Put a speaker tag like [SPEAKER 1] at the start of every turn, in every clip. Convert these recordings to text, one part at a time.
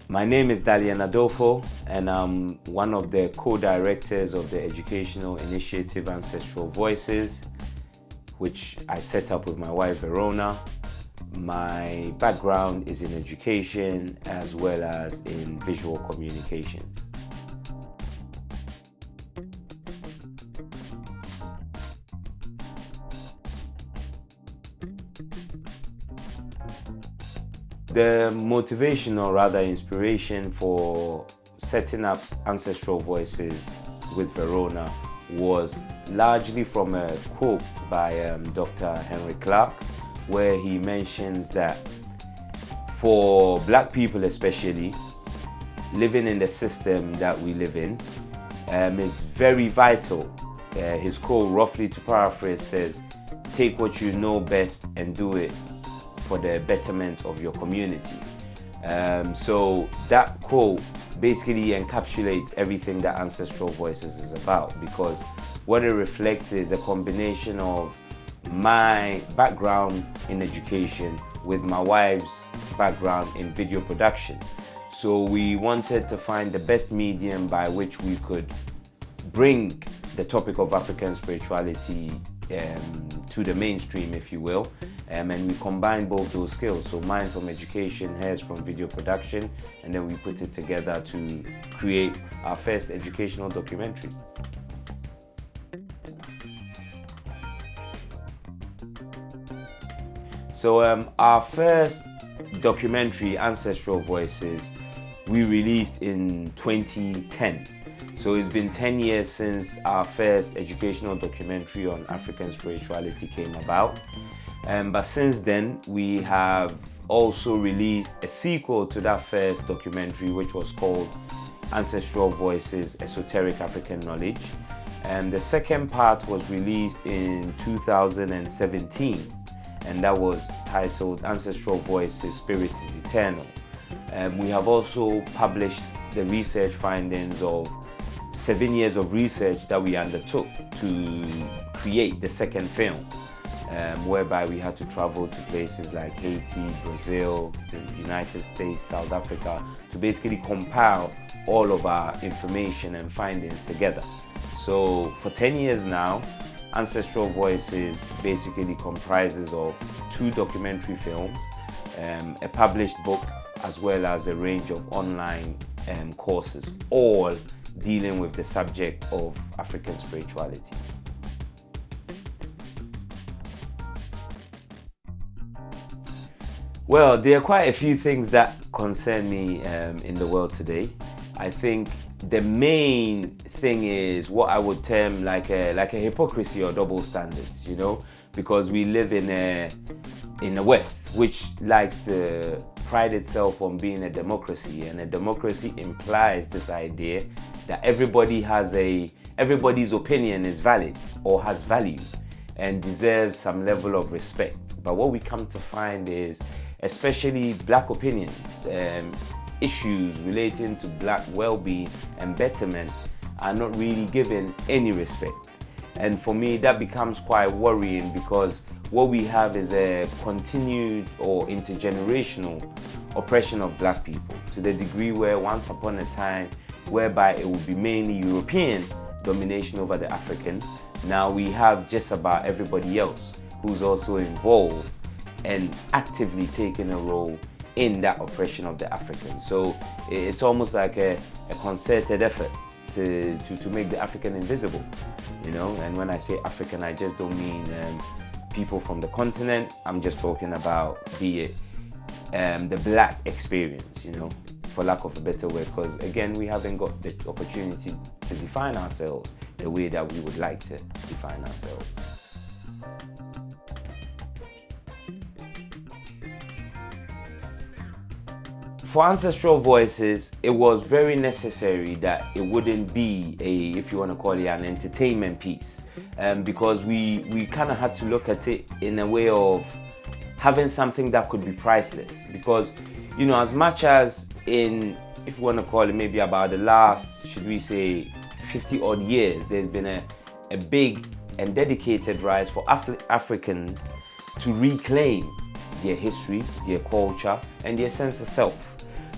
[SPEAKER 1] My name is Dalian Adofo, and I'm one of the co-directors of the educational initiative Ancestral Voices, which I set up with my wife Verona. My background is in education as well as in visual communications. The motivation, or rather inspiration, for setting up Ancestral Voices with Verona was largely from a quote by Dr. Henry Clark, where he mentions that for Black people especially, living in the system that we live in is very vital. His quote, roughly to paraphrase, says, "Take what you know best and do it for the betterment of your community." So that quote basically encapsulates everything that Ancestral Voices is about, because what it reflects is a combination of my background in education with my wife's background in video production. So we wanted to find the best medium by which we could bring the topic of African spirituality to the mainstream, if you will, and we combine both those skills. So mine from education, hers from video production, and then we put it together to create our first educational documentary. So our first documentary, Ancestral Voices, we released in 2010. So it's been 10 years since our first educational documentary on African spirituality came about. But since then, we have also released a sequel to that first documentary, which was called Ancestral Voices, Esoteric African Knowledge. And the second part was released in 2017, and that was titled Ancestral Voices, Spirit is Eternal. We have also published the research findings of 7 years of research that we undertook to create the second film, whereby we had to travel to places like Haiti, Brazil, the United States, South Africa, to basically compile all of our information and findings together. So for 10 years now, Ancestral Voices basically comprises of 2 documentary films, a published book, as well as a range of online courses, all dealing with the subject of African spirituality. Well, there are quite a few things that concern me in the world today. I think the main thing is what I would term like a hypocrisy or double standards, you know, because we live in the West, which likes to pride itself on being a democracy, and a democracy implies this idea that everybody's opinion is valid or has value and deserves some level of respect. But what we come to find is, especially Black opinions, issues relating to Black well-being and betterment are not really given any respect. And for me, that becomes quite worrying, because what we have is a continued or intergenerational oppression of Black people, to the degree where once upon a time, whereby it would be mainly European domination over the African, now we have just about everybody else who's also involved and actively taking a role in that oppression of the African. So it's almost like a concerted effort to make the African invisible, you know. And when I say African, I just don't mean people from the continent. I'm just talking about the Black experience, you know, for lack of a better word, because again, we haven't got the opportunity to define ourselves the way that we would like to define ourselves. For Ancestral Voices, it was very necessary that it wouldn't be if you want to call it an entertainment piece, because we kind of had to look at it in a way of having something that could be priceless. Because, you know, as much as if you want to call it maybe about the last, should we say, 50 odd years, there's been a big and dedicated rise for Africans to reclaim their history, their culture, and their sense of self.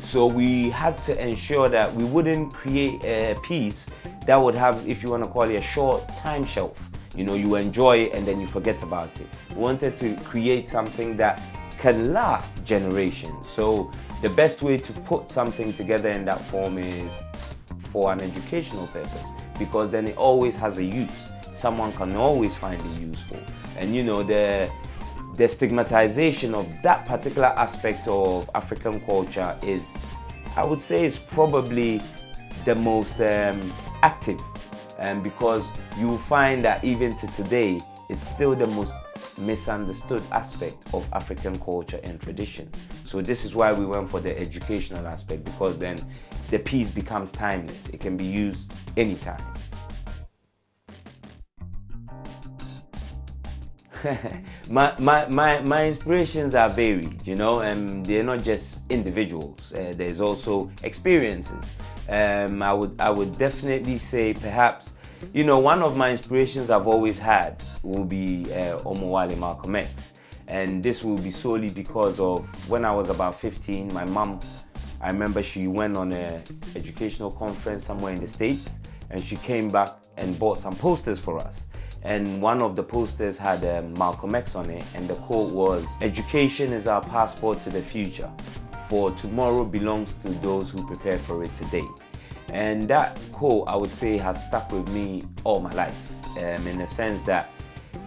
[SPEAKER 1] So we had to ensure that we wouldn't create a piece that would have, if you want to call it, a short time shelf. You know, you enjoy it and then you forget about it. We wanted to create something that can last generations. So the best way to put something together in that form is for an educational purpose, because then it always has a use. Someone can always find it useful. And you know, the stigmatization of that particular aspect of African culture is, I would say, is probably the most active, because you find that even to today, it's still the most misunderstood aspect of African culture and tradition. So this is why we went for the educational aspect, because then the piece becomes timeless. It can be used anytime. my inspirations are varied, you know, and they're not just individuals. There's also experiences. I would definitely say, perhaps, you know, one of my inspirations I've always had will be Omo Awo, Malcolm X, and this will be solely because of when I was about 15. My mom, I remember she went on an educational conference somewhere in the States, and she came back and bought some posters for us. And one of the posters had Malcolm X on it, and the quote was, "Education is our passport to the future, for tomorrow belongs to those who prepare for it today." And that quote, I would say, has stuck with me all my life, in the sense that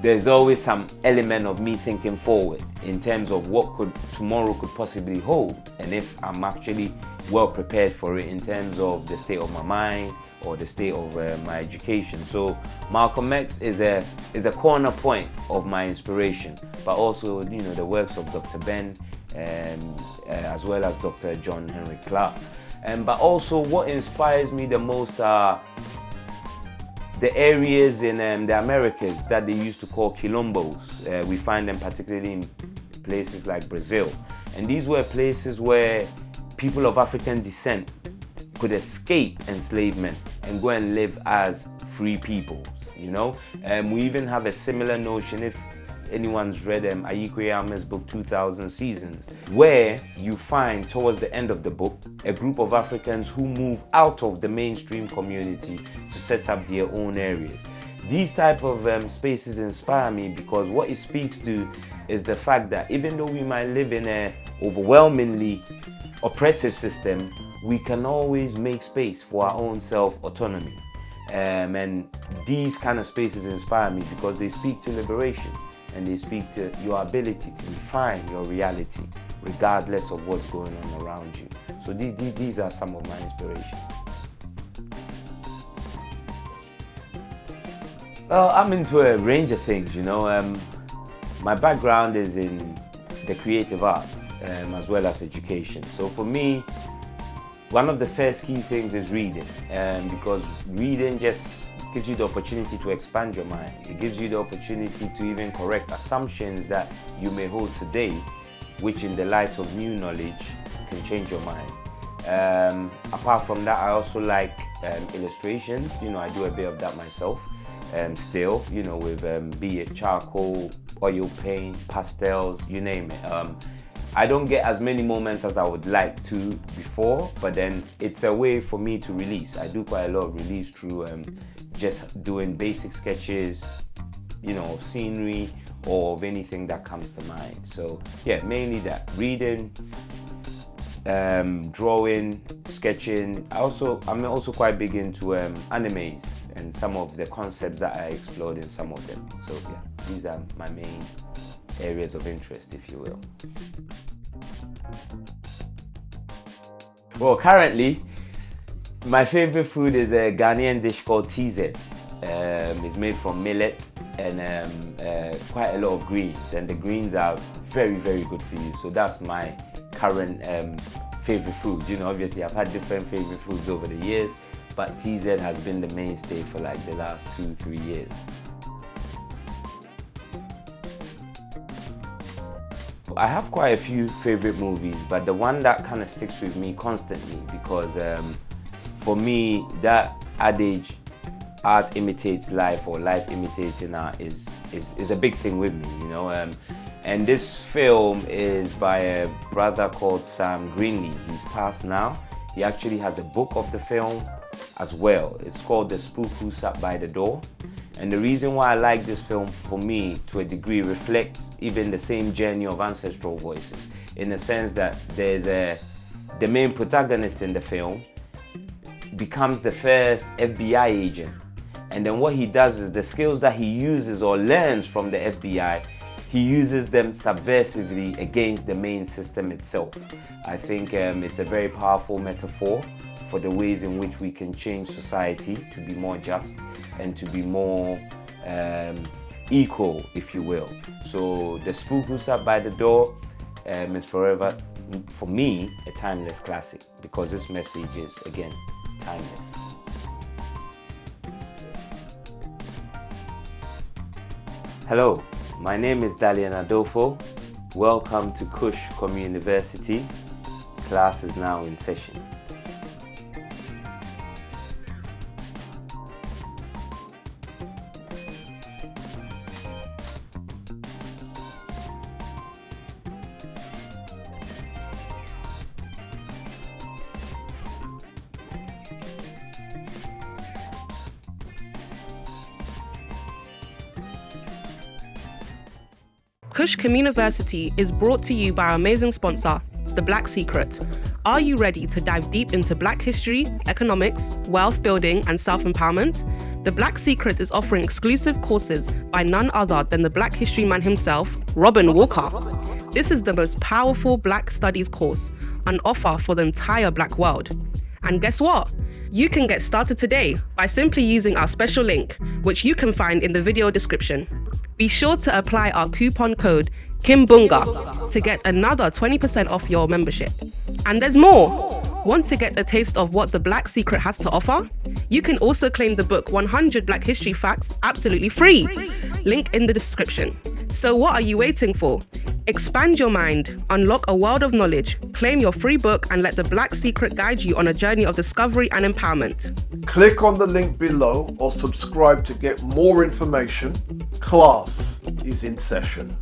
[SPEAKER 1] there's always some element of me thinking forward in terms of what tomorrow could possibly hold, and if I'm actually well prepared for it in terms of the state of my mind or the state of my education. So Malcolm X is a corner point of my inspiration, but also, you know, the works of Dr. Ben, as well as Dr. John Henry Clark. But also what inspires me the most are the areas in the Americas that they used to call quilombos. We find them particularly in places like Brazil. And these were places where people of African descent could escape enslavement and go and live as free peoples, you know. We even have a similar notion, if anyone's read Ayiko Yama's book 2000 Seasons, where you find towards the end of the book a group of Africans who move out of the mainstream community to set up their own areas. These type of spaces inspire me, because what it speaks to is the fact that even though we might live in an overwhelmingly oppressive system, we can always make space for our own self-autonomy. And these kind of spaces inspire me because they speak to liberation, and they speak to your ability to define your reality regardless of what's going on around you. So these are some of my inspirations. Well, I'm into a range of things, you know. My background is in the creative arts, as well as education. So for me, one of the first key things is reading, because reading just gives you the opportunity to expand your mind. It gives you the opportunity to even correct assumptions that you may hold today, which in the light of new knowledge can change your mind. Apart from that, I also like illustrations. You know, I do a bit of that myself. Still, you know, with be it charcoal, oil paint, pastels, you name it. I don't get as many moments as I would like to before, but then it's a way for me to release. I do quite a lot of release through just doing basic sketches, you know, of scenery or of anything that comes to mind. So yeah, mainly that, reading, drawing, sketching. I'm also quite big into animes and some of the concepts that I explored in some of them. So yeah, these are my main areas of interest, if you will. Well, currently, my favorite food is a Ghanaian dish called TZ. It's made from millet and quite a lot of greens, and the greens are very, very good for you. So that's my current favorite food. You know, obviously I've had different favorite foods over the years, but TZ has been the mainstay for like the last 2-3 years. I have quite a few favorite movies, but the one that kind of sticks with me constantly, because for me, that adage, art imitates life or life imitating art, is a big thing with me, you know. And this film is by a brother called Sam Greenlee. He's passed now. He actually has a book of the film as well. It's called The Spook Who Sat by the Door. And the reason why I like this film, for me, to a degree, reflects even the same journey of Ancestral Voices, in the sense that the main protagonist in the film becomes the first FBI agent. And then what he does is the skills that he uses or learns from the FBI, he uses them subversively against the main system itself. I think it's a very powerful metaphor for the ways in which we can change society to be more just and to be more equal, if you will. So The Spook Who Sat by the Door is forever, for me, a timeless classic, because this message is, again, timeless. Hello, my name is Dalian Adofo. Welcome to Communiveristy. Class is now in session.
[SPEAKER 2] Communiveristy is brought to you by our amazing sponsor, The Black Secret. Are you ready to dive deep into Black history, economics, wealth building, and self-empowerment? The Black Secret is offering exclusive courses by none other than the Black history man himself, Robin Walker. This is the most powerful Black studies course on offer for the entire Black world. And guess what? You can get started today by simply using our special link, which you can find in the video description. Be sure to apply our coupon code KIMBUNGA to get another 20% off your membership. And there's more! Want to get a taste of what the Black Secret has to offer? You can also claim the book 100 Black History Facts absolutely free. Link in the description. So what are you waiting for? Expand your mind, unlock a world of knowledge, claim your free book, and let the Black Secret guide you on a journey of discovery and empowerment.
[SPEAKER 3] Click on the link below or subscribe to get more information. Class is in session.